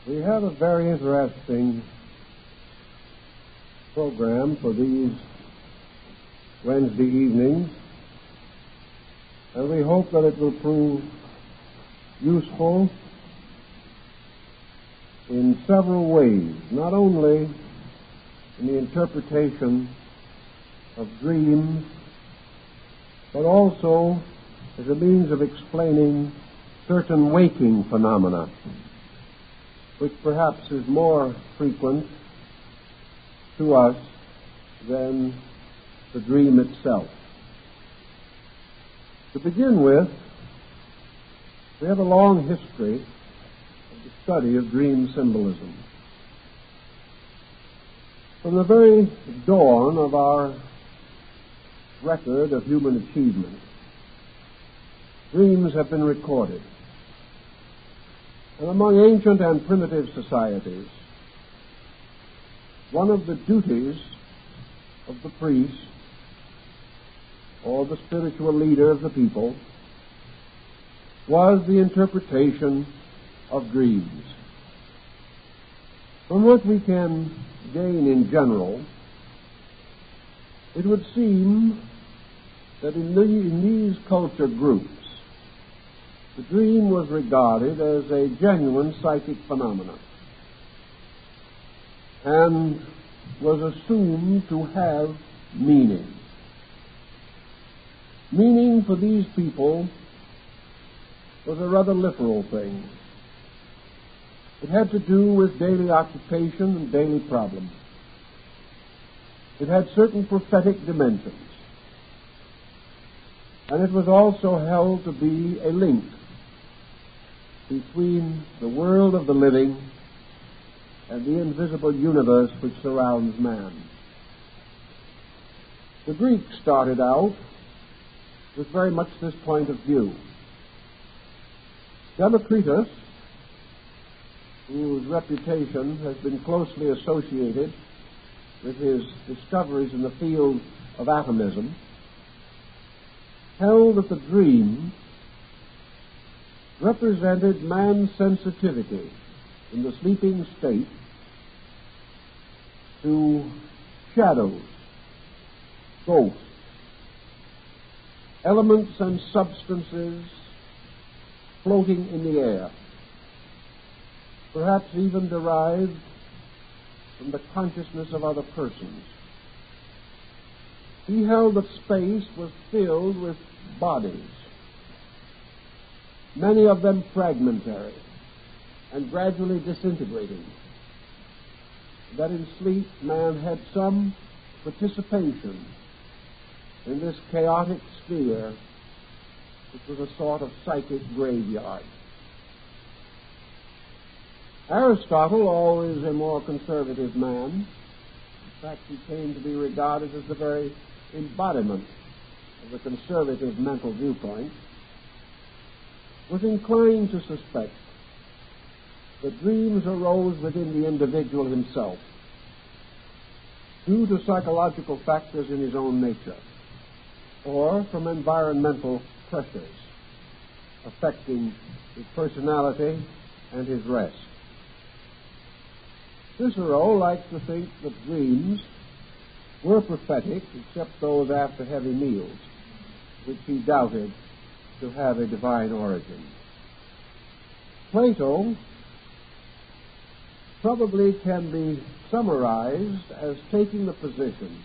We have a very interesting program for these Wednesday evenings, and we hope that it will prove useful in several ways, not only in the interpretation of dreams, but also as a means of explaining certain waking phenomena, which perhaps is more frequent to us than the dream itself. To begin with, we have a long history of the study of dream symbolism. From the very dawn of our record of human achievement, dreams have been recorded. And among ancient and primitive societies, one of the duties of the priest or the spiritual leader of the people was the interpretation of dreams. From what we can gain in general, it would seem that in these culture groups, the dream was regarded as a genuine psychic phenomenon and was assumed to have meaning. Meaning for these people was a rather literal thing. It had to do with daily occupation and daily problems. It had certain prophetic dimensions. And it was also held to be a link between the world of the living and the invisible universe which surrounds man. The Greeks started out with very much this point of view. Democritus, whose reputation has been closely associated with his discoveries in the field of atomism, held that the dream represented man's sensitivity in the sleeping state to shadows, ghosts, elements and substances floating in the air, perhaps even derived from the consciousness of other persons. He held that space was filled with bodies, many of them fragmentary and gradually disintegrating, that in sleep man had some participation in this chaotic sphere, which was a sort of psychic graveyard. Aristotle, always a more conservative man, in fact he came to be regarded as the very embodiment of the conservative mental viewpoint, was inclined to suspect that dreams arose within the individual himself due to psychological factors in his own nature or from environmental pressures affecting his personality and his rest. Cicero liked to think that dreams were prophetic, except those after heavy meals, which he doubted to have a divine origin. Plato probably can be summarized as taking the position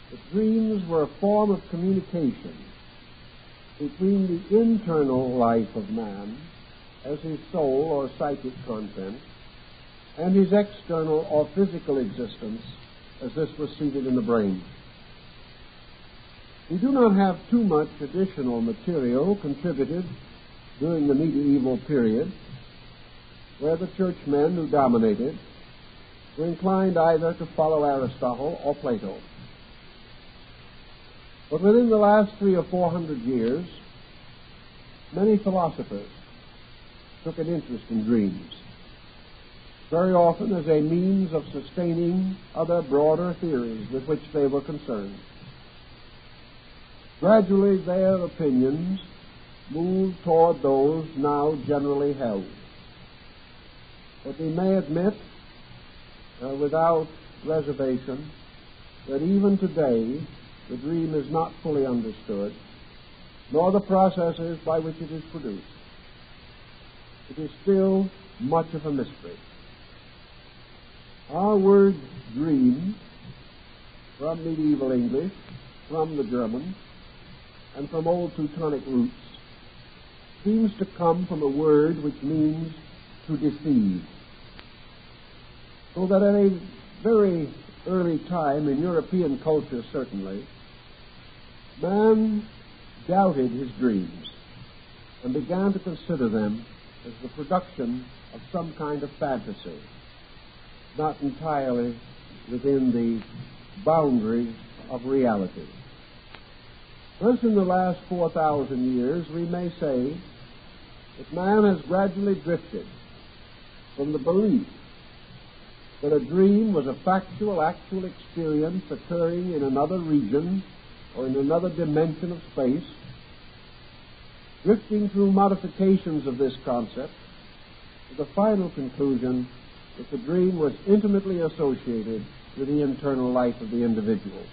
that dreams were a form of communication between the internal life of man as his soul or psychic content and his external or physical existence as this was seated in the brain. We do not have too much additional material contributed during the medieval period, where the churchmen who dominated were inclined either to follow Aristotle or Plato. But within the last 300 or 400 years, many philosophers took an interest in dreams, very often as a means of sustaining other broader theories with which they were concerned. Gradually, their opinions moved toward those now generally held. But we may admit without reservation that even today the dream is not fully understood, nor the processes by which it is produced. It is still much of a mystery. Our word dream, from medieval English, from the German, and from old Teutonic roots, seems to come from a word which means to deceive. So that at a very early time, in European culture certainly, man doubted his dreams and began to consider them as the production of some kind of fantasy, not entirely within the boundaries of reality. Thus, in the last 4,000 years, we may say that man has gradually drifted from the belief that a dream was a factual, actual experience occurring in another region or in another dimension of space, drifting through modifications of this concept to the final conclusion that the dream was intimately associated with the internal life of the individual.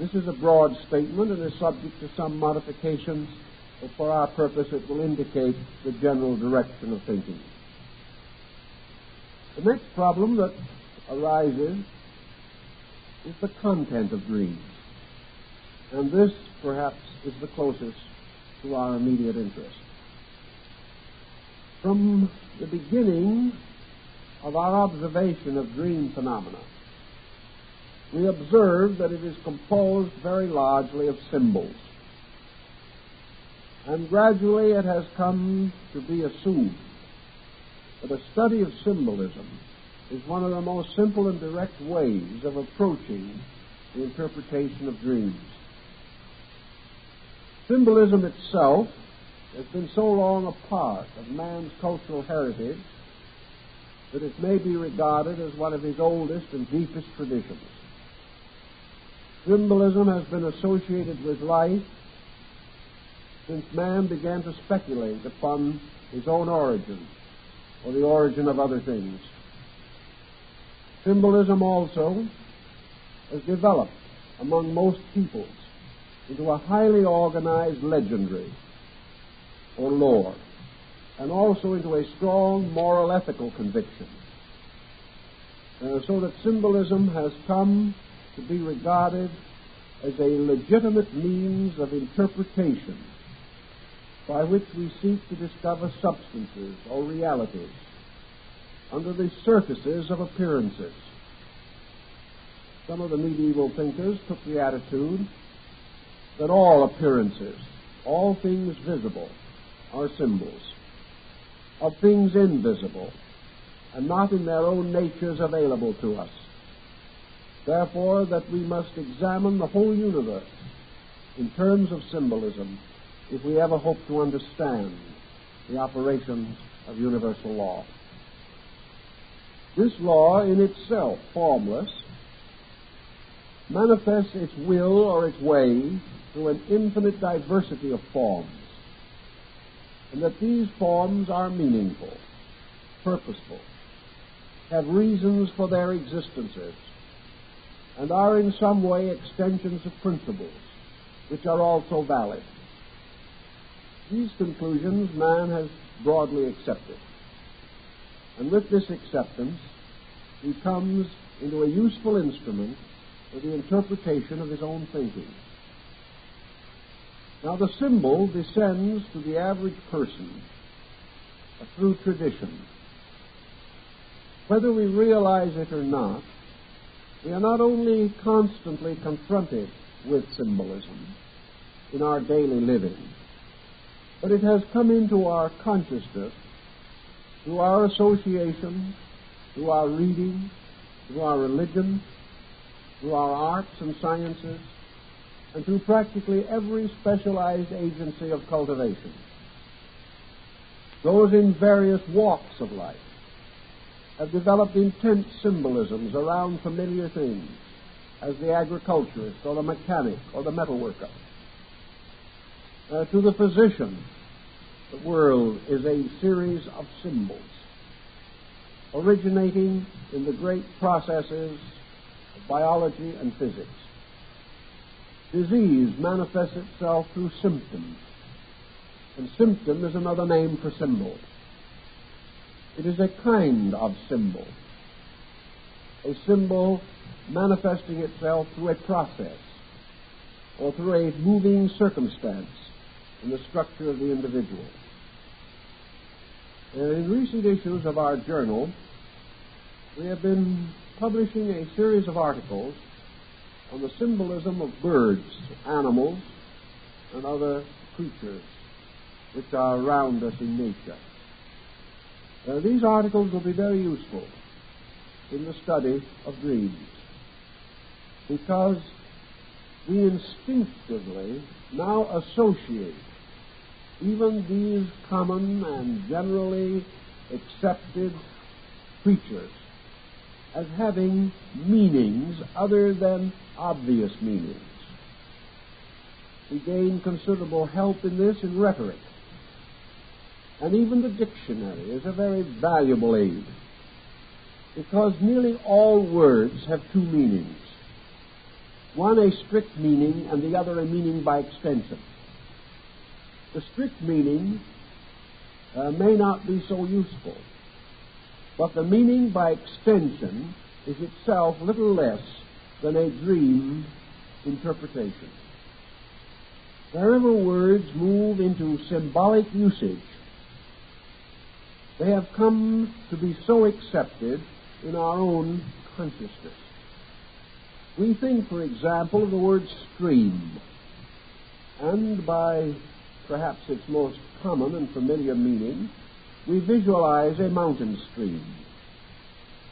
This is a broad statement and is subject to some modifications, but for our purpose it will indicate the general direction of thinking. The next problem that arises is the content of dreams, and this, perhaps, is the closest to our immediate interest. From the beginning of our observation of dream phenomena, we observe that it is composed very largely of symbols. And gradually it has come to be assumed that a study of symbolism is one of the most simple and direct ways of approaching the interpretation of dreams. Symbolism itself has been so long a part of man's cultural heritage that it may be regarded as one of his oldest and deepest traditions. Symbolism has been associated with life since man began to speculate upon his own origin or the origin of other things. Symbolism also has developed among most peoples into a highly organized legendary or lore, and also into a strong moral ethical conviction, so that symbolism has come to be regarded as a legitimate means of interpretation by which we seek to discover substances or realities under the surfaces of appearances. Some of the medieval thinkers took the attitude that all appearances, all things visible, are symbols of things invisible and not in their own natures available to us. Therefore, that we must examine the whole universe in terms of symbolism if we ever hope to understand the operations of universal law. This law, in itself formless, manifests its will or its way through an infinite diversity of forms, and that these forms are meaningful, purposeful, have reasons for their existences, and are in some way extensions of principles, which are also valid. These conclusions man has broadly accepted, and with this acceptance he comes into a useful instrument for the interpretation of his own thinking. Now, the symbol descends to the average person through tradition. Whether we realize it or not, we are not only constantly confronted with symbolism in our daily living, but it has come into our consciousness through our association, through our reading, through our religion, through our arts and sciences, and through practically every specialized agency of cultivation. Those in various walks of life have developed intense symbolisms around familiar things, as the agriculturist or the mechanic or the metalworker. To the physician, the world is a series of symbols, originating in the great processes of biology and physics. Disease manifests itself through symptoms, and symptom is another name for symbol. It is a kind of symbol, a symbol manifesting itself through a process or through a moving circumstance in the structure of the individual. In recent issues of our journal, we have been publishing a series of articles on the symbolism of birds, animals, and other creatures which are around us in nature. These articles will be very useful in the study of dreams because we instinctively now associate even these common and generally accepted creatures as having meanings other than obvious meanings. We gain considerable help in this in rhetoric. And even the dictionary is a very valuable aid because nearly all words have two meanings. One a strict meaning and the other a meaning by extension. The strict meaning may not be so useful, but the meaning by extension is itself little less than a dream interpretation. Wherever words move into symbolic usage, they have come to be so accepted in our own consciousness. We think, for example, of the word stream, and by perhaps its most common and familiar meaning, we visualize a mountain stream,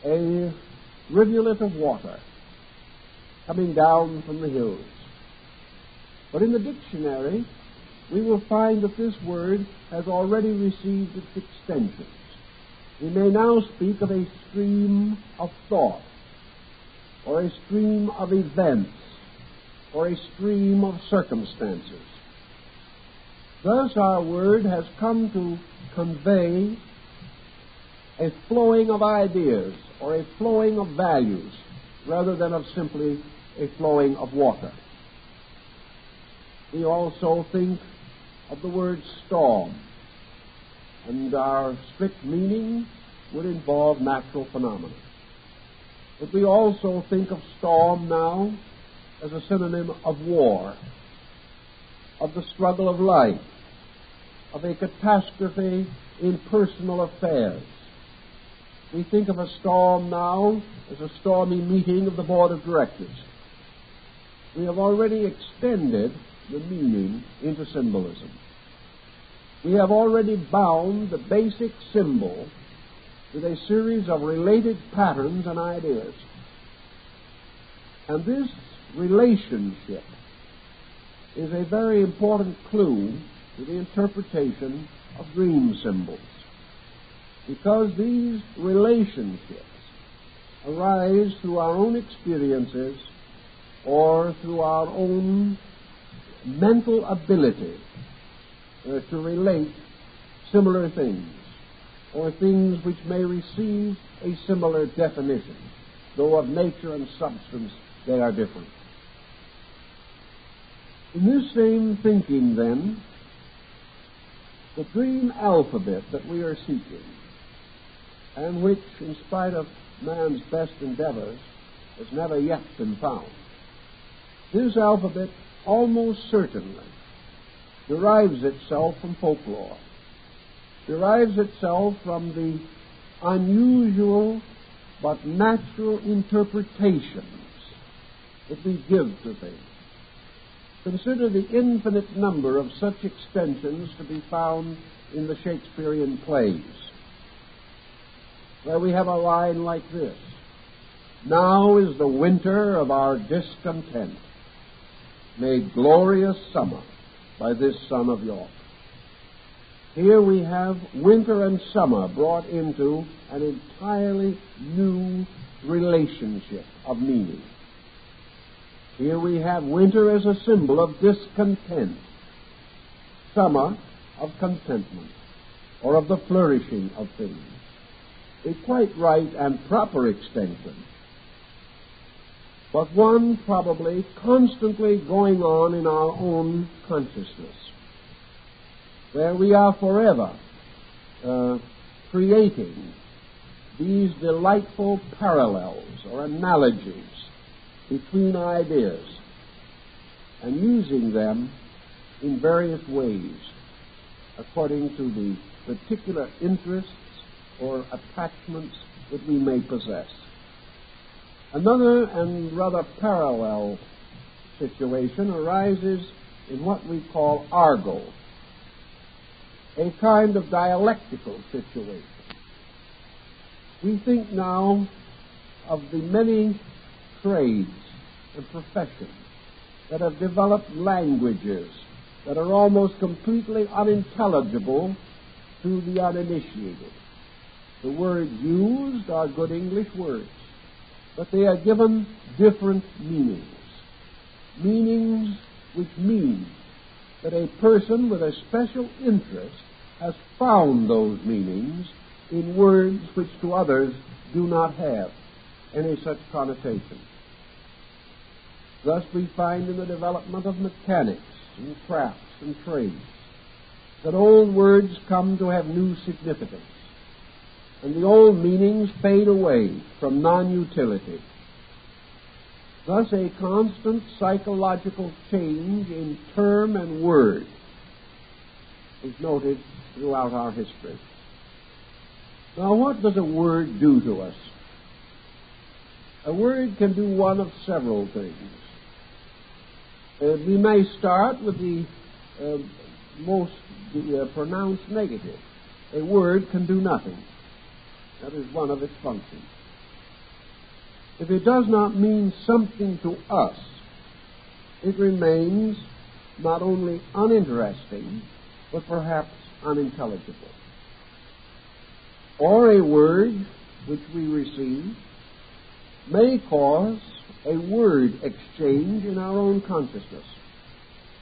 a rivulet of water coming down from the hills. But in the dictionary, we will find that this word has already received its extensions. We may now speak of a stream of thought, or a stream of events, or a stream of circumstances. Thus our word has come to convey a flowing of ideas, or a flowing of values, rather than of simply a flowing of water. We also think of the word storm, and our strict meaning would involve natural phenomena. But we also think of storm now as a synonym of war, of the struggle of life, of a catastrophe in personal affairs. We think of a storm now as a stormy meeting of the board of directors. We have already extended the meaning into symbolism. We have already bound the basic symbol with a series of related patterns and ideas. And this relationship is a very important clue to the interpretation of dream symbols, because these relationships arise through our own experiences or through our own mental ability to relate similar things, or things which may receive a similar definition, though of nature and substance they are different. In this same thinking, then, the dream alphabet that we are seeking, and which, in spite of man's best endeavors, has never yet been found, this alphabet almost certainly derives itself from folklore, derives itself from the unusual but natural interpretations that we give to things. Consider the infinite number of such extensions to be found in the Shakespearean plays, where we have a line like this: "Now is the winter of our discontent, made glorious summer by this son of York." Here we have winter and summer brought into an entirely new relationship of meaning. Here we have winter as a symbol of discontent, summer of contentment, or of the flourishing of things. a quite right and proper extension, but one probably constantly going on in our own consciousness, where we are forever creating these delightful parallels or analogies between ideas and using them in various ways according to the particular interests or attachments that we may possess. Another and rather parallel situation arises in what we call argot, a kind of dialectical situation. We think now of the many trades and professions that have developed languages that are almost completely unintelligible to the uninitiated. The words used are good English words, but they are given different meanings. Meanings which mean that a person with a special interest has found those meanings in words which to others do not have any such connotation. Thus we find in the development of mechanics and crafts and trades that old words come to have new significance, and the old meanings fade away from non-utility. Thus a constant psychological change in term and word is noted throughout our history. Now, what does a word do to us? A word can do one of several things. We may start with the most pronounced negative. A word can do nothing. That is one of its functions. If it does not mean something to us, it remains not only uninteresting, but perhaps unintelligible. Or a word which we receive may cause a word exchange in our own consciousness.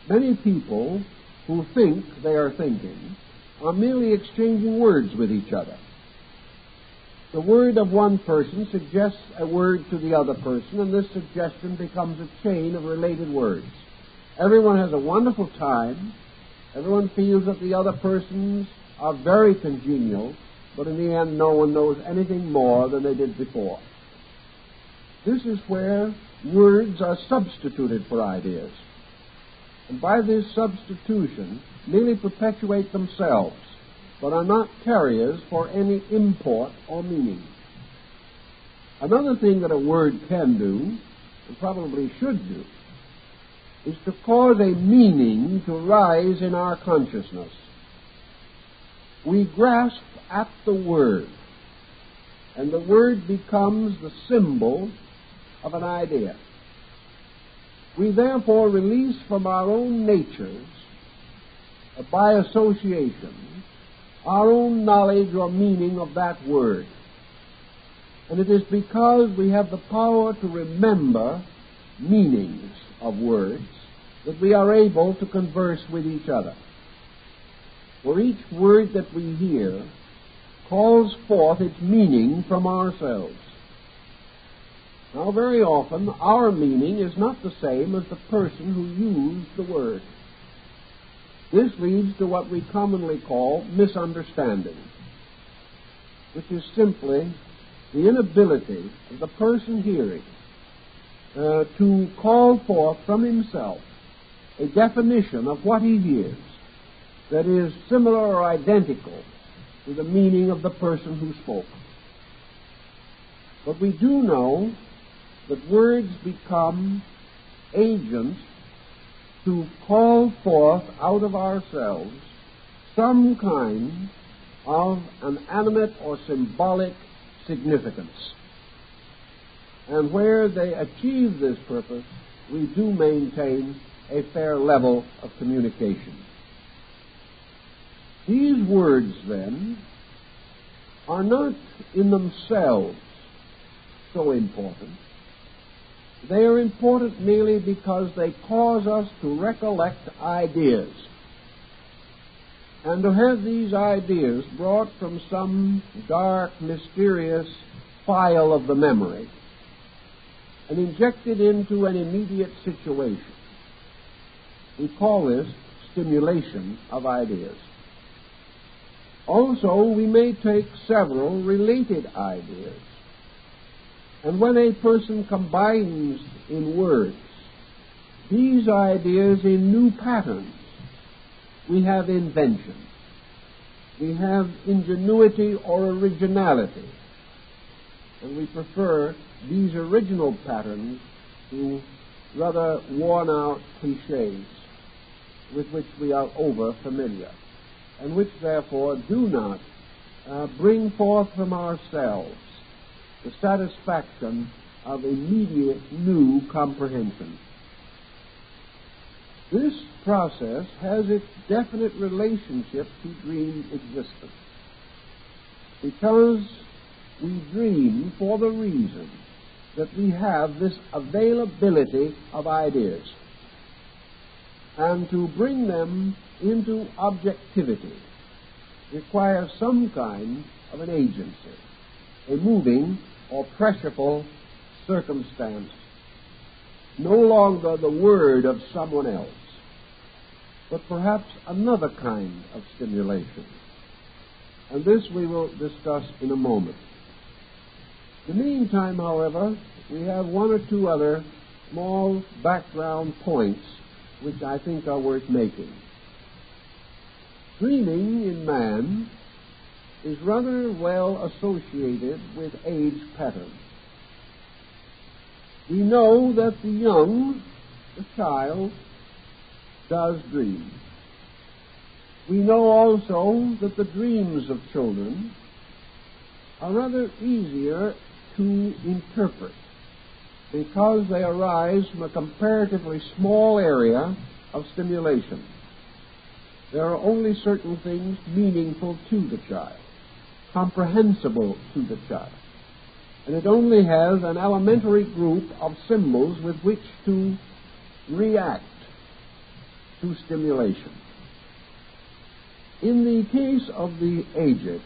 Many people who think they are thinking are merely exchanging words with each other. The word of one person suggests a word to the other person, and this suggestion becomes a chain of related words. Everyone has a wonderful time. Everyone feels that the other persons are very congenial, but in the end no one knows anything more than they did before. This is where words are substituted for ideas, and by this substitution merely perpetuate themselves, but are not carriers for any import or meaning. Another thing that a word can do, and probably should do, is to cause a meaning to rise in our consciousness. We grasp at the word, and the word becomes the symbol of an idea. We therefore release from our own natures, by association, our own knowledge or meaning of that word. And it is because we have the power to remember meanings of words that we are able to converse with each other. For each word that we hear calls forth its meaning from ourselves. Now, very often, our meaning is not the same as the person who used the word. This leads to what we commonly call misunderstanding, which is simply the inability of the person hearing to call forth from himself a definition of what he hears that is similar or identical to the meaning of the person who spoke. But we do know that words become agents to call forth out of ourselves some kind of an animate or symbolic significance. And where they achieve this purpose, we do maintain a fair level of communication. These words, then, are not in themselves so important. They are important merely because they cause us to recollect ideas. and to have these ideas brought from some dark, mysterious file of the memory and injected into an immediate situation. We call this stimulation of ideas. Also, we may take several related ideas, and when a person combines in words these ideas in new patterns, we have invention. We have ingenuity or originality. And we prefer these original patterns to rather worn-out cliches with which we are over familiar, and which therefore do not bring forth from ourselves the satisfaction of immediate new comprehension. This process has its definite relationship to dream existence, because we dream for the reason that we have this availability of ideas, and to bring them into objectivity requires some kind of an agency, a moving or pressureful circumstance, no longer the word of someone else, but perhaps another kind of stimulation. And this we will discuss in a moment. In the meantime, however, we have one or two other small background points which I think are worth making. Dreaming in man is rather well associated with age patterns. We know that the young, the child, does dream. We know also that the dreams of children are rather easier to interpret because they arise from a comparatively small area of stimulation. There are only certain things meaningful to the child, comprehensible to the child, and it only has an elementary group of symbols with which to react to stimulation. In the case of the aged,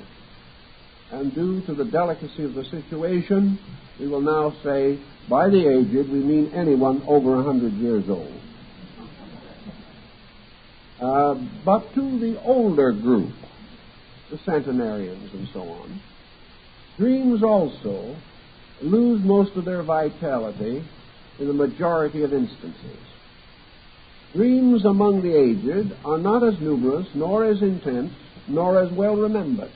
and due to the delicacy of the situation, we will now say, by the aged, we mean anyone over 100 years old. But to the older group, the centenarians and so on, dreams also lose most of their vitality in the majority of instances. Dreams among the aged are not as numerous, nor as intense, nor as well remembered.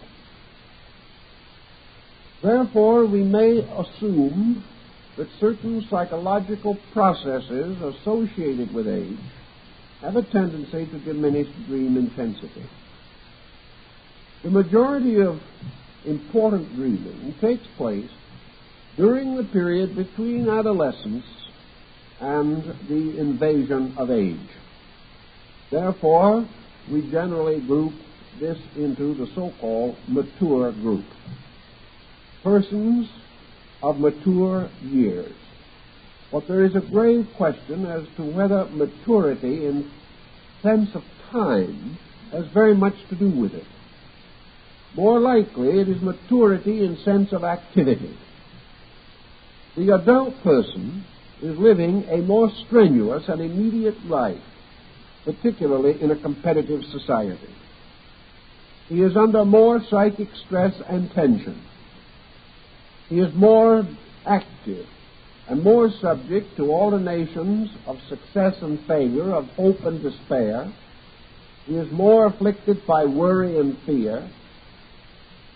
Therefore, we may assume that certain psychological processes associated with age have a tendency to diminish dream intensity. The majority of important dreaming takes place during the period between adolescence and the invasion of age. Therefore, we generally group this into the so-called mature group. Persons of mature years. But there is a grave question as to whether maturity in sense of time has very much to do with it. More likely, it is maturity in sense of activity. The adult person is living a more strenuous and immediate life, particularly in a competitive society. He is under more psychic stress and tension. He is more active and more subject to alternations of success and failure, of hope and despair. He is more afflicted by worry and fear.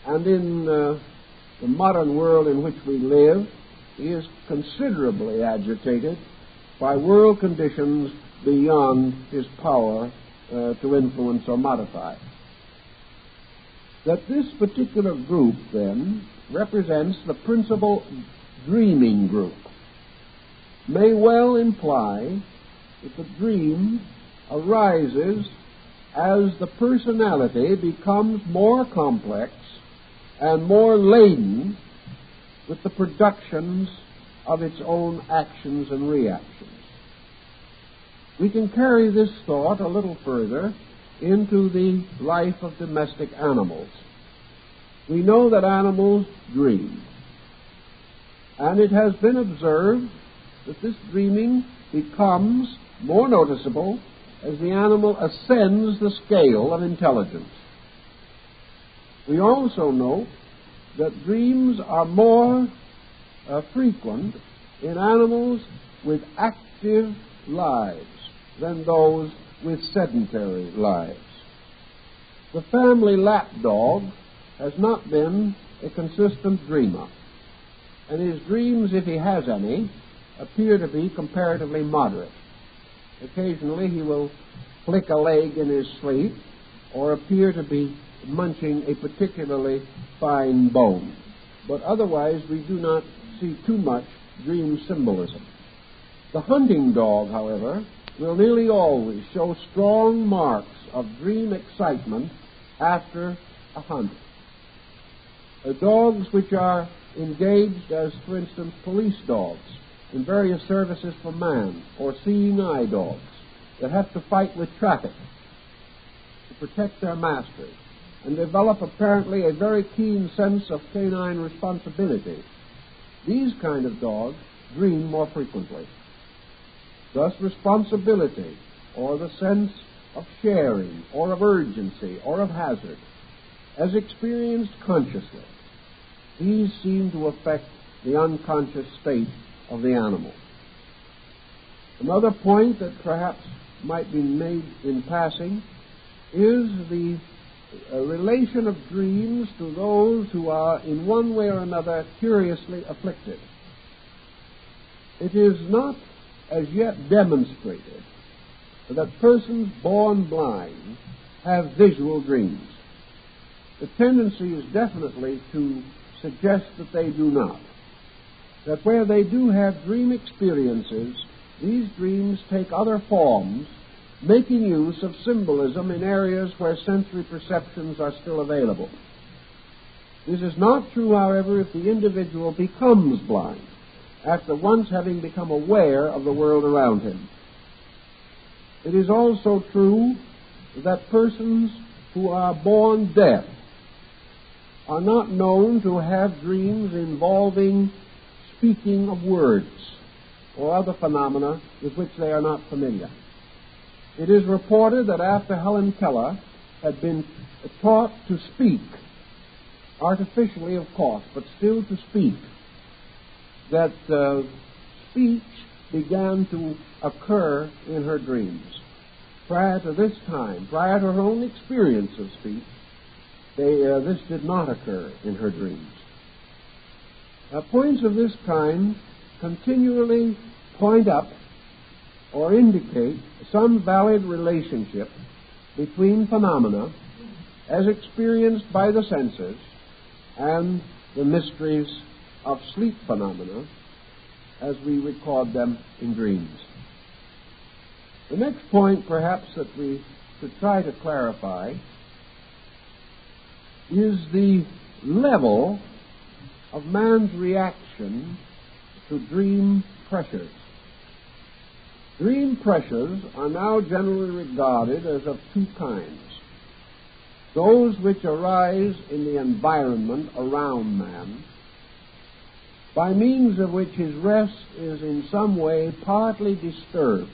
And in the modern world in which we live, he is considerably agitated by world conditions beyond his power to influence or modify. That this particular group, then, represents the principal dreaming group may well imply that the dream arises as the personality becomes more complex and more laden with the productions of its own actions and reactions. We can carry this thought a little further into the life of domestic animals. We know that animals dream, and it has been observed that this dreaming becomes more noticeable as the animal ascends the scale of intelligence. We also note that dreams are more frequent in animals with active lives than those with sedentary lives. The family lapdog has not been a consistent dreamer, and his dreams, if he has any, appear to be comparatively moderate. Occasionally he will flick a leg in his sleep or appear to be munching a particularly fine bone. But otherwise we do not see too much dream symbolism. The hunting dog, however, will nearly always show strong marks of dream excitement after a hunt. Dogs which are engaged as, for instance, police dogs in various services for man, or seeing eye dogs that have to fight with traffic to protect their masters and develop apparently a very keen sense of canine responsibility. These kind of dogs dream more frequently. Thus, responsibility, or the sense of sharing, or of urgency, or of hazard, as experienced consciously, these seem to affect the unconscious state of the animal. Another point that perhaps might be made in passing is the relation of dreams to those who are in one way or another curiously afflicted. It is not as yet demonstrated that persons born blind have visual dreams. The tendency is definitely to suggest that they do not. That where they do have dream experiences, these dreams take other forms, making use of symbolism in areas where sensory perceptions are still available. This is not true, however, if the individual becomes blind, after once having become aware of the world around him. It is also true that persons who are born deaf are not known to have dreams involving speaking of words or other phenomena with which they are not familiar. It is reported that after Helen Keller had been taught to speak, artificially of course, but still to speak, that speech began to occur in her dreams. Prior to this time, prior to her own experience of speech, this did not occur in her dreams. Points of this kind continually point up or indicate some valid relationship between phenomena as experienced by the senses and the mysteries of sleep phenomena as we record them in dreams. The next point, perhaps, that we should try to clarify is the level of man's reaction to dream pressures. Dream pressures are now generally regarded as of two kinds. Those which arise in the environment around man, by means of which his rest is in some way partly disturbed,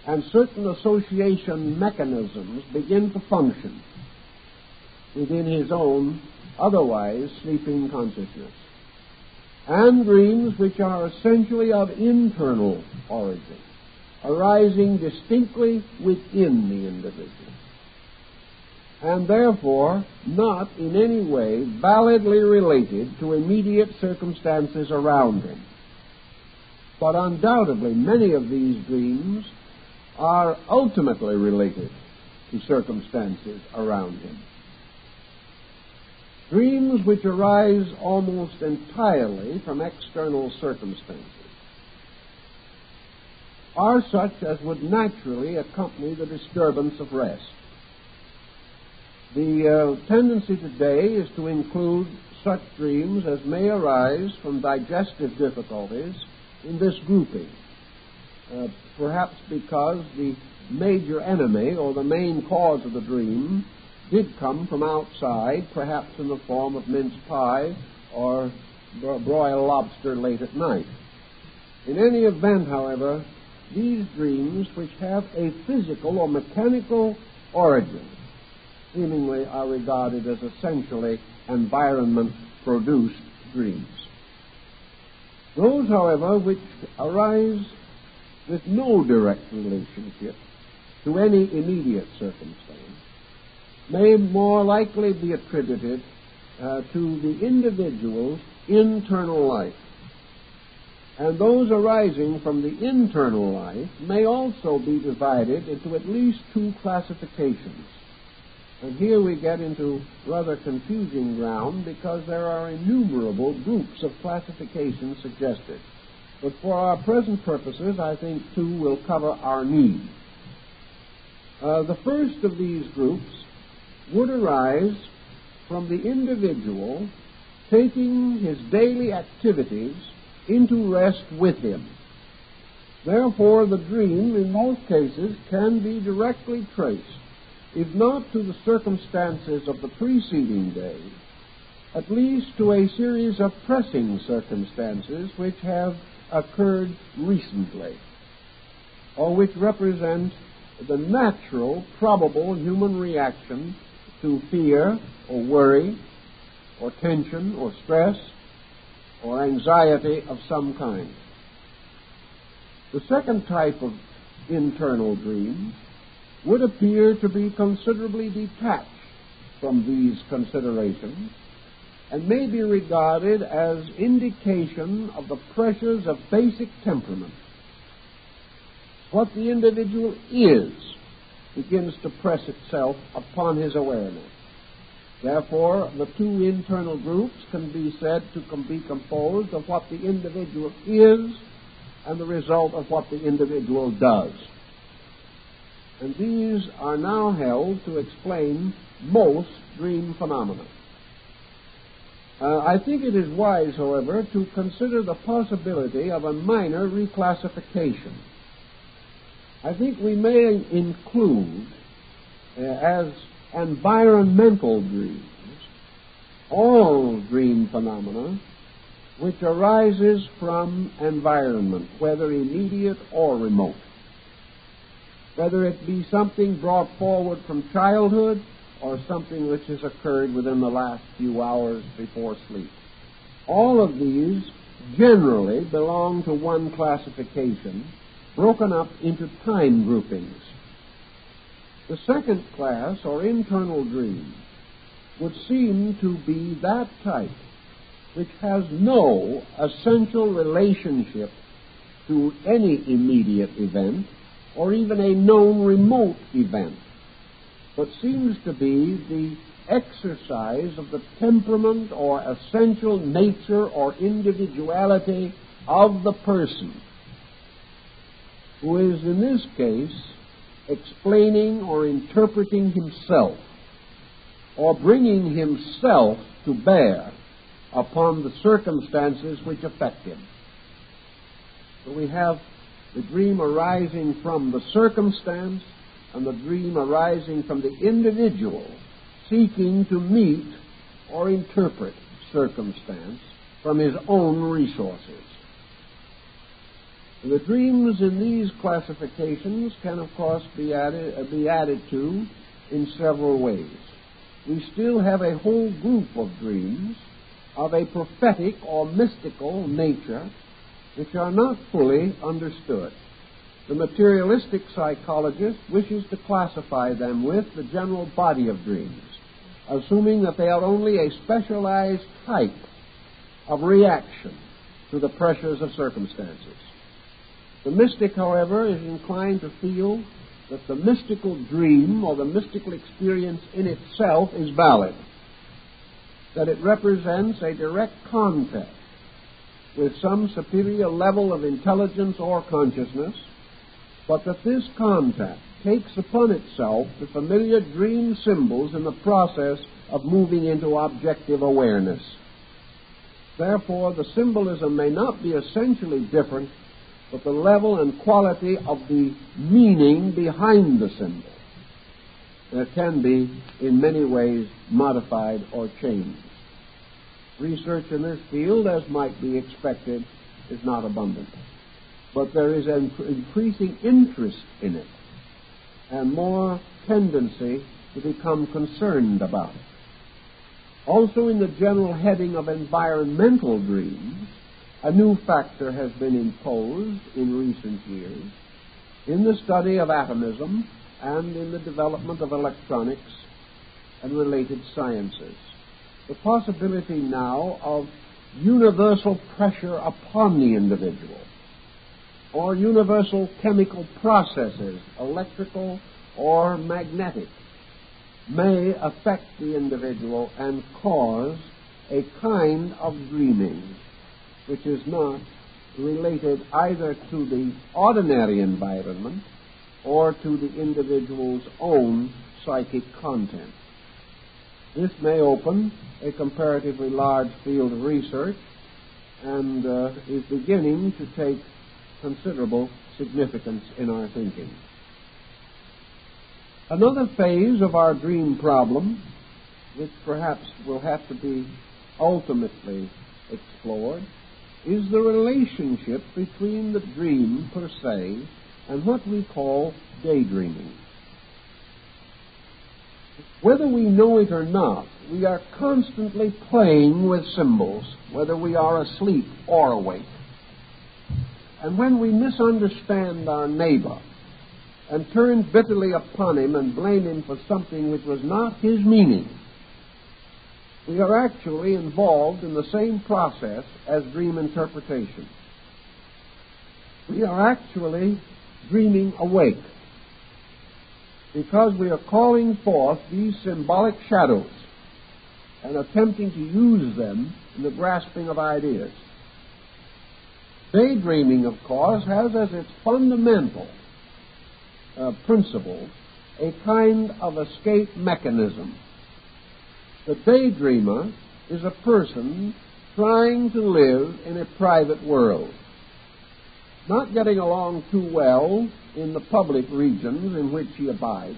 and certain association mechanisms begin to function within his own otherwise sleeping consciousness. And dreams which are essentially of internal origin, arising distinctly within the individual, and therefore not in any way validly related to immediate circumstances around him. But undoubtedly many of these dreams are ultimately related to circumstances around him. Dreams which arise almost entirely from external circumstances are such as would naturally accompany the disturbance of rest. The tendency today is to include such dreams as may arise from digestive difficulties in this grouping. perhaps because the major enemy or the main cause of the dream did come from outside, perhaps in the form of mince pie or broiled lobster late at night. In any event, however, these dreams, which have a physical or mechanical origin, seemingly are regarded as essentially environment-produced dreams. Those, however, which arise with no direct relationship to any immediate circumstance may more likely be attributed to the individual's internal life. And those arising from the internal life may also be divided into at least two classifications. And here we get into rather confusing ground because there are innumerable groups of classifications suggested. But for our present purposes, I think two will cover our need. The first of these groups would arise from the individual taking his daily activities into rest with him. Therefore, the dream, in most cases, can be directly traced, if not to the circumstances of the preceding day, at least to a series of pressing circumstances which have occurred recently, or which represent the natural, probable human reaction to fear or worry or tension or stress or anxiety of some kind. The second type of internal dream would appear to be considerably detached from these considerations and may be regarded as indication of the pressures of basic temperament. What the individual is begins to press itself upon his awareness. Therefore, the two internal groups can be said to be composed of what the individual is and the result of what the individual does. And these are now held to explain most dream phenomena. I think it is wise, however, to consider the possibility of a minor reclassification. I think we may include as environmental dreams all dream phenomena which arises from environment, whether immediate or remote, whether it be something brought forward from childhood or something which has occurred within the last few hours before sleep. All of these generally belong to one classification, broken up into time groupings. The second class, or internal dream, would seem to be that type which has no essential relationship to any immediate event or even a known remote event, but seems to be the exercise of the temperament or essential nature or individuality of the person, who is in this case explaining or interpreting himself or bringing himself to bear upon the circumstances which affect him. So we have the dream arising from the circumstance and the dream arising from the individual seeking to meet or interpret circumstance from his own resources. The dreams in these classifications can, of course, be added to in several ways. We still have a whole group of dreams of a prophetic or mystical nature which are not fully understood. The materialistic psychologist wishes to classify them with the general body of dreams, assuming that they are only a specialized type of reaction to the pressures of circumstances. The mystic, however, is inclined to feel that the mystical dream or the mystical experience in itself is valid, that it represents a direct contact with some superior level of intelligence or consciousness, but that this contact takes upon itself the familiar dream symbols in the process of moving into objective awareness. Therefore, the symbolism may not be essentially different but the level and quality of the meaning behind the symbol can be in many ways modified or changed. Research in this field, as might be expected, is not abundant, but there is an increasing interest in it and more tendency to become concerned about it. Also, in the general heading of environmental dreams, a new factor has been imposed in recent years in the study of atomism and in the development of electronics and related sciences. The possibility now of universal pressure upon the individual, or universal chemical processes, electrical or magnetic, may affect the individual and cause a kind of dreaming which is not related either to the ordinary environment or to the individual's own psychic content. This may open a comparatively large field of research and is beginning to take considerable significance in our thinking. Another phase of our dream problem, which perhaps will have to be ultimately explored, is the relationship between the dream per se and what we call daydreaming. Whether we know it or not, we are constantly playing with symbols, whether we are asleep or awake. And when we misunderstand our neighbor and turn bitterly upon him and blame him for something which was not his meaning, we are actually involved in the same process as dream interpretation. We are actually dreaming awake because we are calling forth these symbolic shadows and attempting to use them in the grasping of ideas. Daydreaming, of course, has as its fundamental principle a kind of escape mechanism. The daydreamer is a person trying to live in a private world, not getting along too well in the public regions in which he abides.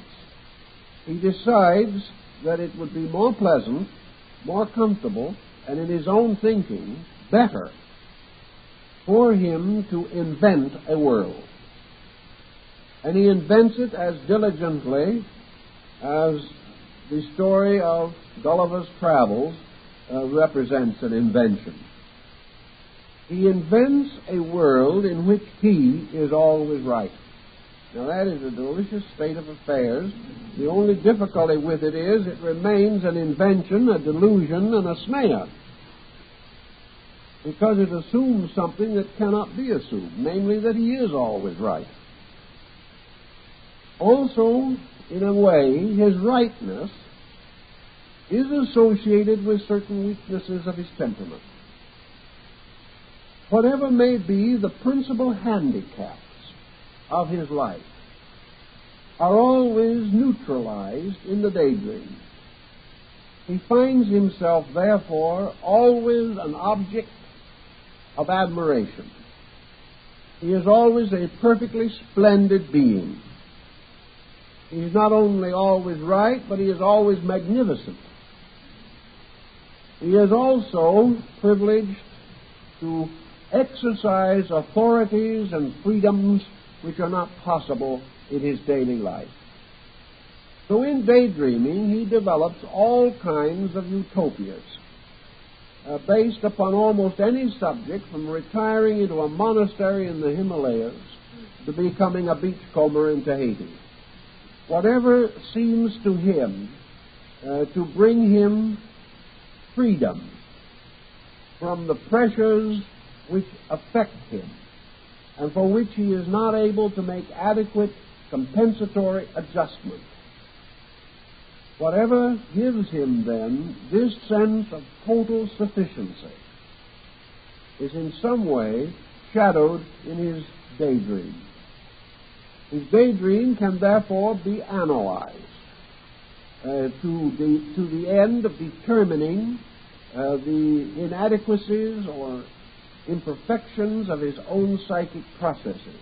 He decides that it would be more pleasant, more comfortable, and in his own thinking, better for him to invent a world. And he invents it as diligently as the story of Gulliver's Travels represents an invention. He invents a world in which he is always right. Now that is a delicious state of affairs. The only difficulty with it is it remains an invention, a delusion, and a snare, because it assumes something that cannot be assumed, namely that he is always right. Also, in a way, his rightness is associated with certain weaknesses of his temperament. Whatever may be the principal handicaps of his life are always neutralized in the daydream. He finds himself, therefore, always an object of admiration. He is always a perfectly splendid being. He is not only always right, but he is always magnificent. He is also privileged to exercise authorities and freedoms which are not possible in his daily life. So in daydreaming, he develops all kinds of utopias based upon almost any subject, from retiring into a monastery in the Himalayas to becoming a beachcomber in Tahiti. Whatever seems to him to bring him freedom from the pressures which affect him and for which he is not able to make adequate compensatory adjustment. Whatever gives him then this sense of total sufficiency is in some way shadowed in his daydream. His daydream can therefore be analyzed to the end of determining the inadequacies or imperfections of his own psychic processes.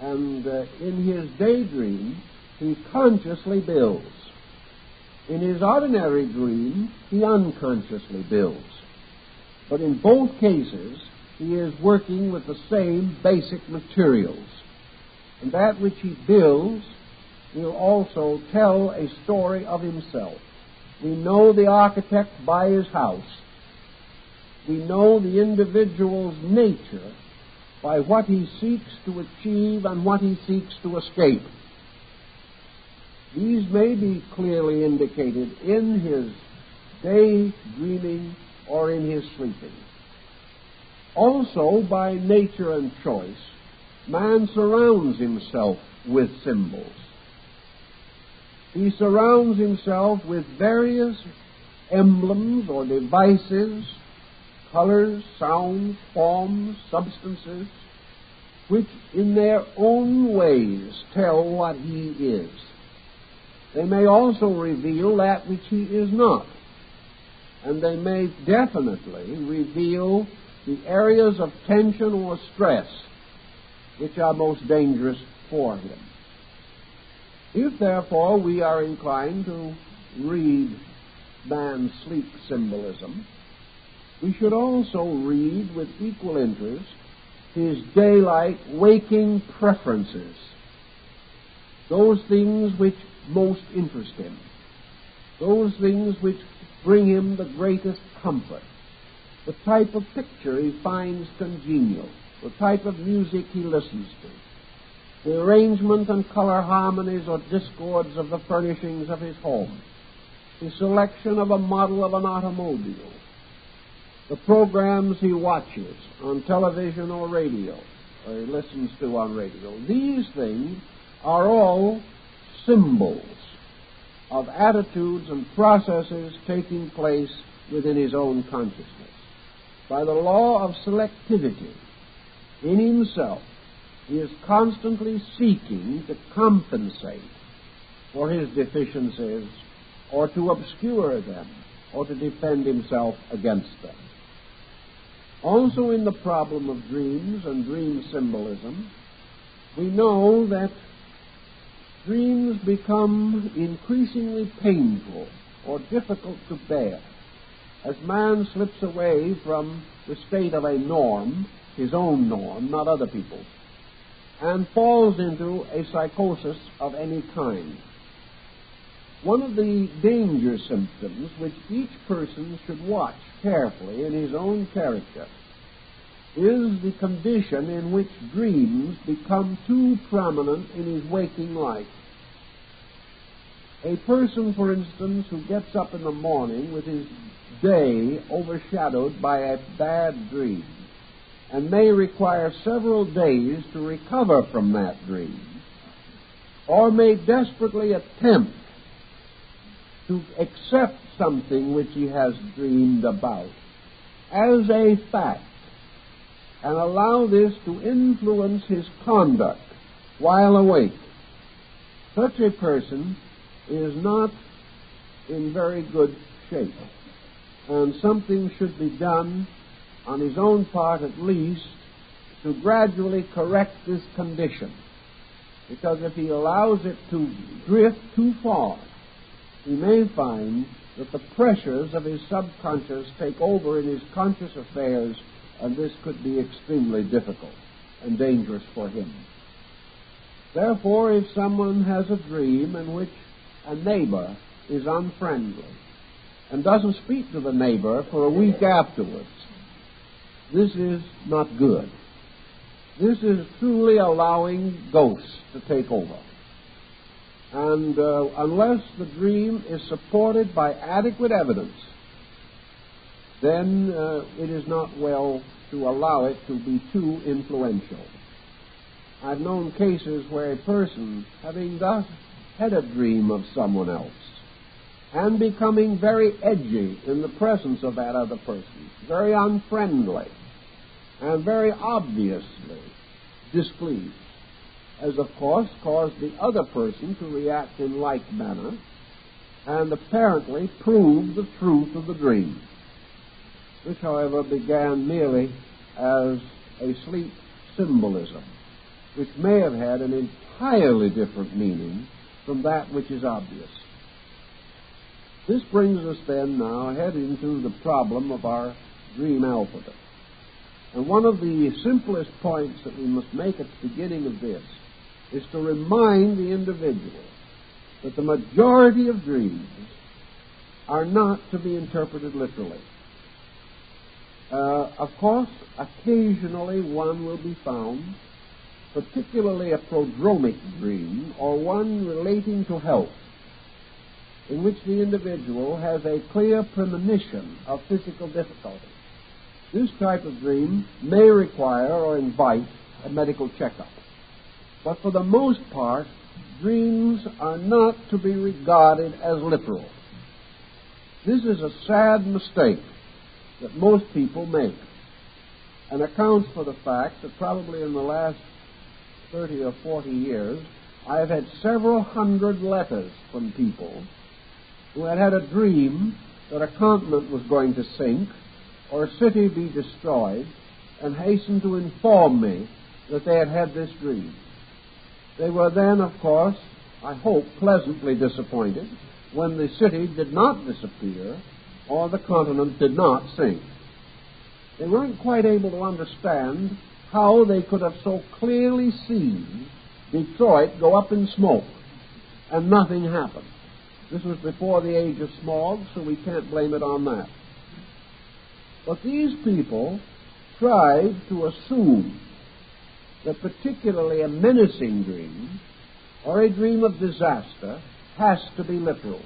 And in his daydream, he consciously builds. In his ordinary dream, he unconsciously builds. But in both cases, he is working with the same basic materials. And that which he builds will also tell a story of himself. We know the architect by his house. We know the individual's nature by what he seeks to achieve and what he seeks to escape. These may be clearly indicated in his daydreaming or in his sleeping. Also, by nature and choice, man surrounds himself with symbols. He surrounds himself with various emblems or devices, colors, sounds, forms, substances, which in their own ways tell what he is. They may also reveal that which he is not, and they may definitely reveal the areas of tension or stress which are most dangerous for him. If, therefore, we are inclined to read man's sleep symbolism, we should also read with equal interest his daylight waking preferences, those things which most interest him, those things which bring him the greatest comfort, the type of picture he finds congenial, the type of music he listens to, the arrangement and color harmonies or discords of the furnishings of his home, the selection of a model of an automobile, the programs he watches on television or radio, or he listens to on radio. These things are all symbols of attitudes and processes taking place within his own consciousness. By the law of selectivity in himself, he is constantly seeking to compensate for his deficiencies or to obscure them or to defend himself against them. Also in the problem of dreams and dream symbolism, we know that dreams become increasingly painful or difficult to bear as man slips away from the state of a norm, his own norm, not other people's, and falls into a psychosis of any kind. One of the danger symptoms which each person should watch carefully in his own character is the condition in which dreams become too prominent in his waking life. A person, for instance, who gets up in the morning with his day overshadowed by a bad dream and may require several days to recover from that dream, or may desperately attempt to accept something which he has dreamed about as a fact and allow this to influence his conduct while awake. Such a person is not in very good shape, and something should be done on his own part at least to gradually correct this condition, because if he allows it to drift too far, he may find that the pressures of his subconscious take over in his conscious affairs, and this could be extremely difficult and dangerous for him. Therefore, if someone has a dream in which a neighbor is unfriendly and doesn't speak to the neighbor for a week afterwards, this is not good. This is truly allowing ghosts to take over. And unless the dream is supported by adequate evidence, then it is not well to allow it to be too influential. I've known cases where a person, having thus had a dream of someone else, and becoming very edgy in the presence of that other person, very unfriendly, and very obviously displeased, has of course caused the other person to react in like manner and apparently prove the truth of the dream. which, however, began merely as a sleep symbolism, which may have had an entirely different meaning from that which is obvious. This brings us then now ahead into the problem of our dream alphabet. And one of the simplest points that we must make at the beginning of this is to remind the individual that the majority of dreams are not to be interpreted literally. Of course, occasionally one will be found, particularly a prodromic dream, or one relating to health, in which the individual has a clear premonition of physical difficulty. This type of dream may require or invite a medical checkup. But for the most part, dreams are not to be regarded as literal. This is a sad mistake that most people make, and accounts for the fact that probably in the last 30 or 40 years, I have had several hundred letters from people who had had a dream that a continent was going to sink or a city be destroyed, and hastened to inform me that they had had this dream. They were then, of course, I hope, pleasantly disappointed when the city did not disappear or the continent did not sink. They weren't quite able to understand how they could have so clearly seen Detroit go up in smoke and nothing happened. This was before the age of smog, so we can't blame it on that. But these people tried to assume that particularly a menacing dream or a dream of disaster has to be literal.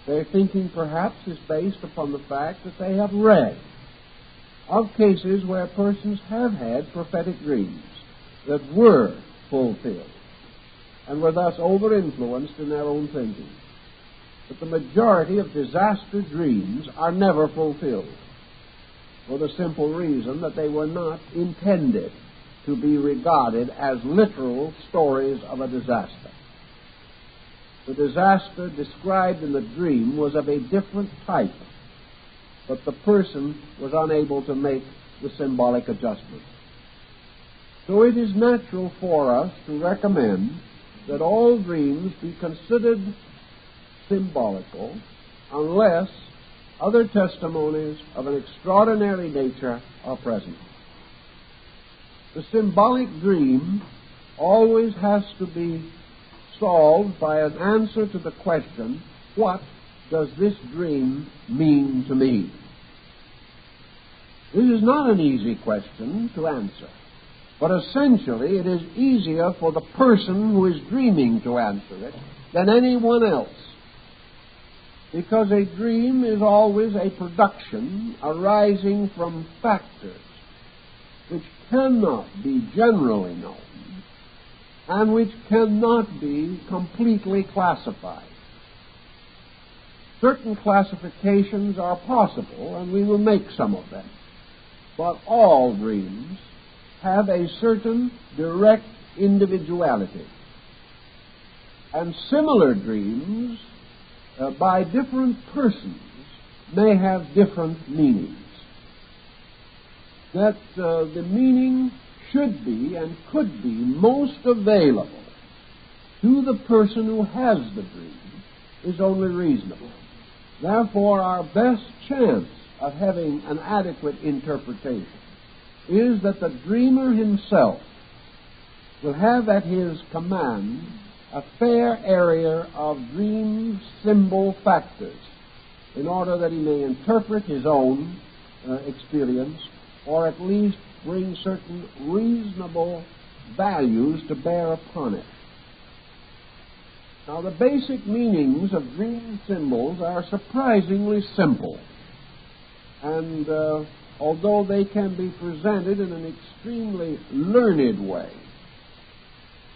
Their thinking perhaps is based upon the fact that they have read of cases where persons have had prophetic dreams that were fulfilled and were thus over-influenced in their own thinking. But the majority of disaster dreams are never fulfilled for the simple reason that they were not intended to be regarded as literal stories of a disaster. The disaster described in the dream was of a different type, but the person was unable to make the symbolic adjustment. So it is natural for us to recommend that all dreams be considered symbolical unless other testimonies of an extraordinary nature are present. The symbolic dream always has to be solved by an answer to the question, what does this dream mean to me? This is not an easy question to answer, but essentially it is easier for the person who is dreaming to answer it than anyone else, because a dream is always a production arising from factors which cannot be generally known and which cannot be completely classified. Certain classifications are possible, and we will make some of them, but all dreams have a certain direct individuality. And similar dreams by different persons may have different meanings. That the meaning should be and could be most available to the person who has the dream is only reasonable. Therefore, our best chance of having an adequate interpretation is that the dreamer himself will have at his command a fair area of dream symbol factors in order that he may interpret his own experience, or at least bring certain reasonable values to bear upon it. Now, the basic meanings of dream symbols are surprisingly simple, and although they can be presented in an extremely learned way,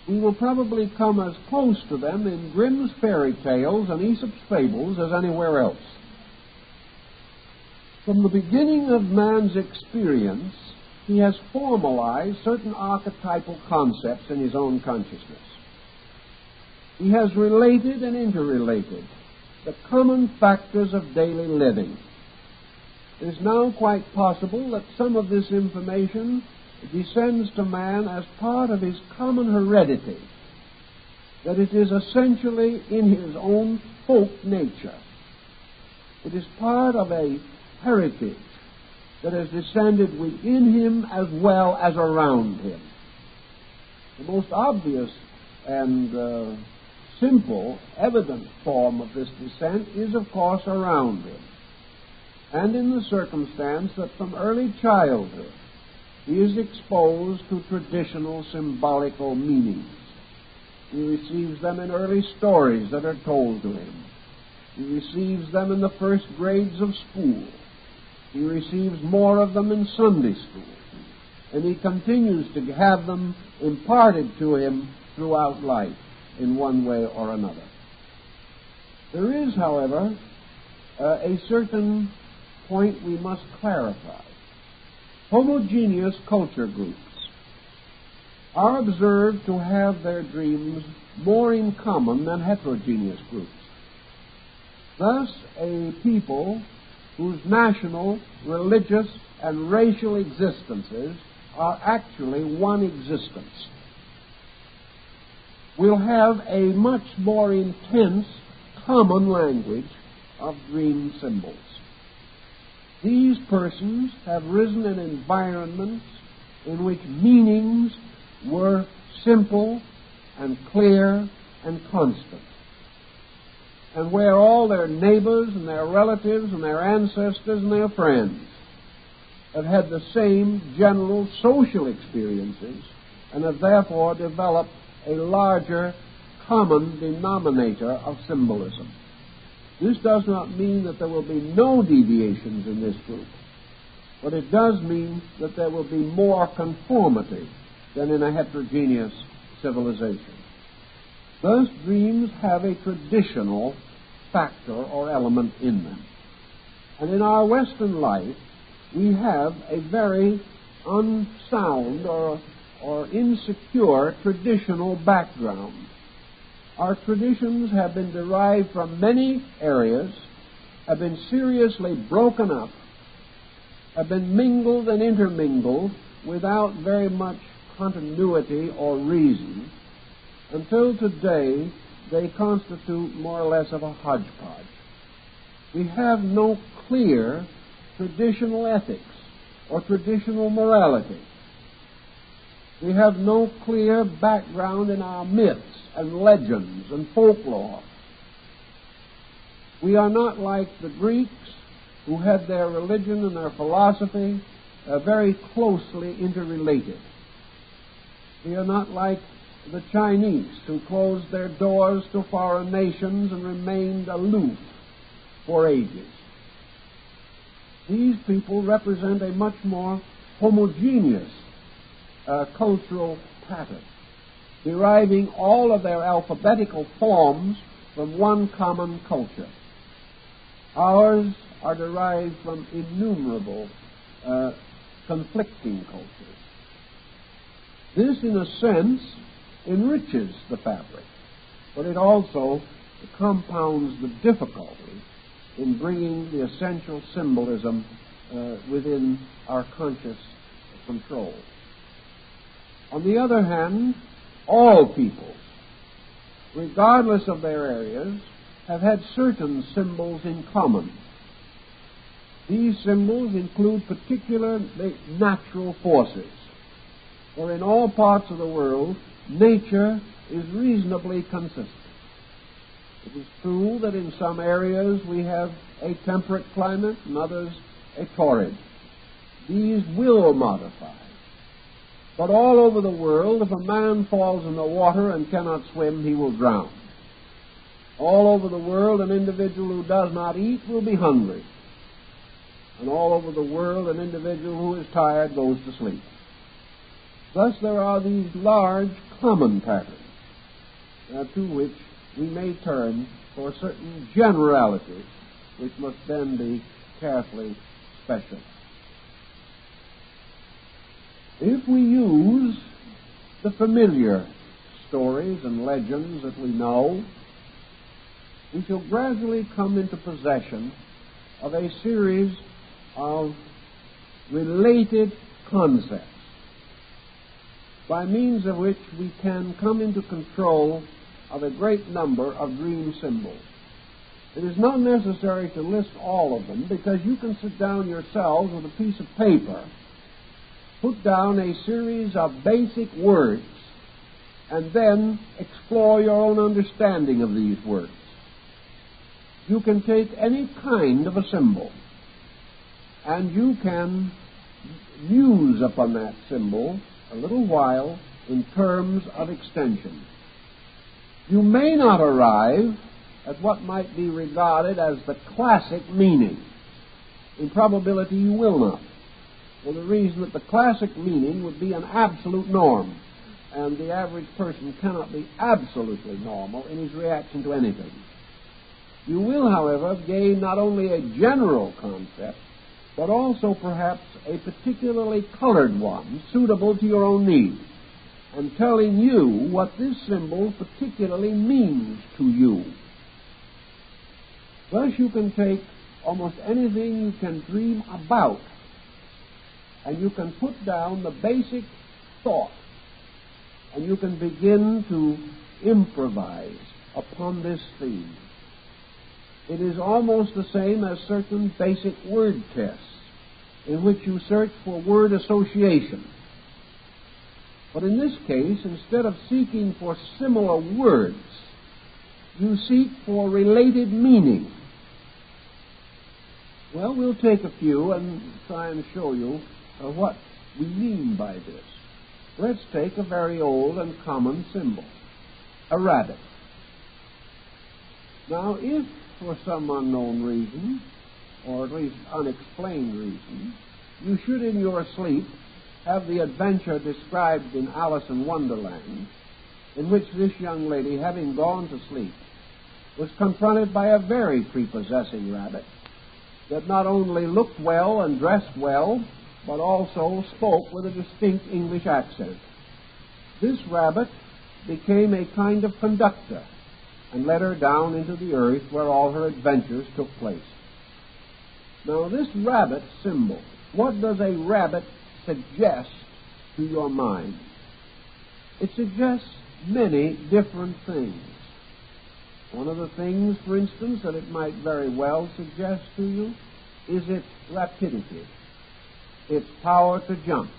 we will probably come as close to them in Grimm's fairy tales and Aesop's fables as anywhere else. From the beginning of man's experience, he has formalized certain archetypal concepts in his own consciousness. He has related and interrelated the common factors of daily living It is now quite possible that some of this information descends to man as part of his common heredity, that it is essentially in his own folk nature. It is part of a heritage that has descended within him as well as around him. The most obvious and simple, evident form of this descent is, of course, around him, and in the circumstance that from early childhood he is exposed to traditional symbolical meanings. He receives them in early stories that are told to him. He receives them in the first grades of school. He receives more of them in Sunday school. And he continues to have them imparted to him throughout life in one way or another. There is, however, a certain point we must clarify. Homogeneous culture groups are observed to have their dreams more in common than heterogeneous groups. Thus, a people whose national, religious, and racial existences are actually one existence will have a much more intense common language of dream symbols. These persons have risen in environments in which meanings were simple and clear and constant, and where all their neighbors and their relatives and their ancestors and their friends have had the same general social experiences and have therefore developed a larger common denominator of symbolism. This does not mean that there will be no deviations in this group, but it does mean that there will be more conformity than in a heterogeneous civilization. Thus, dreams have a traditional factor or element in them. And in our Western life, we have a very unsound or insecure traditional background. Our traditions have been derived from many areas, have been seriously broken up, have been mingled and intermingled without very much continuity or reason, until today they constitute more or less of a hodgepodge. We have no clear traditional ethics or traditional morality. We have no clear background in our myths and legends and folklore. We are not like the Greeks, who had their religion and their philosophy very closely interrelated. We are not like the Chinese, who closed their doors to foreign nations and remained aloof for ages. These people represent a much more homogeneous cultural pattern, deriving all of their alphabetical forms from one common culture. Ours are derived from innumerable conflicting cultures. This, in a sense, enriches the fabric, but it also compounds the difficulty in bringing the essential symbolism within our conscious control. On the other hand, all peoples, regardless of their areas, have had certain symbols in common. These symbols include particular natural forces, for in all parts of the world, nature is reasonably consistent. It is true that in some areas we have a temperate climate, and others a torrid. These will modify. But all over the world, if a man falls in the water and cannot swim, he will drown. All over the world, an individual who does not eat will be hungry. And all over the world, an individual who is tired goes to sleep. Thus, there are these large common patterns to which we may turn for certain generalities, which must then be carefully special. If we use the familiar stories and legends that we know, we shall gradually come into possession of a series of related concepts by means of which we can come into control of a great number of dream symbols. It is not necessary to list all of them, because you can sit down yourselves with a piece of paper, put down a series of basic words, and then explore your own understanding of these words. You can take any kind of a symbol, and you can muse upon that symbol a little while in terms of extension. You may not arrive at what might be regarded as the classic meaning. In probability, you will not, for the reason that the classic meaning would be an absolute norm, and the average person cannot be absolutely normal in his reaction to anything. You will, however, gain not only a general concept, but also perhaps a particularly colored one, suitable to your own needs, and telling you what this symbol particularly means to you. Thus you can take almost anything you can dream about, and you can put down the basic thought, and you can begin to improvise upon this theme. It is almost the same as certain basic word tests in which you search for word association. But in this case, instead of seeking for similar words, you seek for related meaning. Well, we'll take a few and try and show you what we mean by this. Let's take a very old and common symbol, a rabbit. Now, if for some unknown reason, or at least unexplained reason, you should in your sleep have the adventure described in Alice in Wonderland, in which this young lady, having gone to sleep, was confronted by a very prepossessing rabbit that not only looked well and dressed well, but also spoke with a distinct English accent. This rabbit became a kind of conductor and led her down into the earth where all her adventures took place. Now, this rabbit symbol, what does a rabbit suggest to your mind? It suggests many different things. One of the things, for instance, that it might very well suggest to you is its rapidity, its power to jump.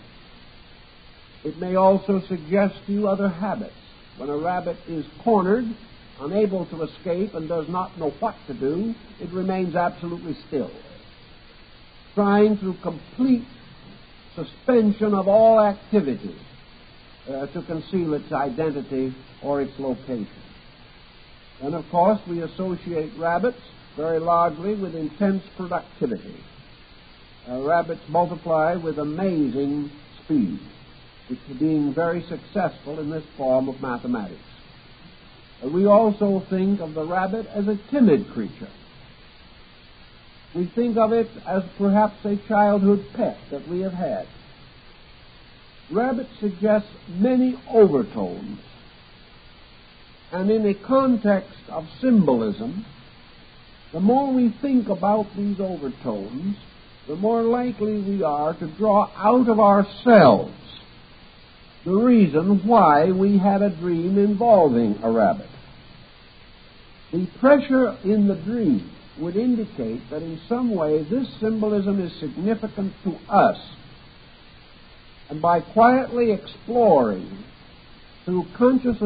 It may also suggest to you other habits. When a rabbit is cornered, unable to escape, and does not know what to do, it remains absolutely still, trying through complete suspension of all activity to conceal its identity or its location. And, of course, we associate rabbits very largely with intense productivity. Rabbits multiply with amazing speed, being very successful in this form of mathematics. We also think of the rabbit as a timid creature. We think of it as perhaps a childhood pet that we have had. Rabbit suggests many overtones, and in a context of symbolism, the more we think about these overtones, the more likely we are to draw out of ourselves the reason why we had a dream involving a rabbit. The pressure in the dream would indicate that in some way this symbolism is significant to us. And by quietly exploring through conscious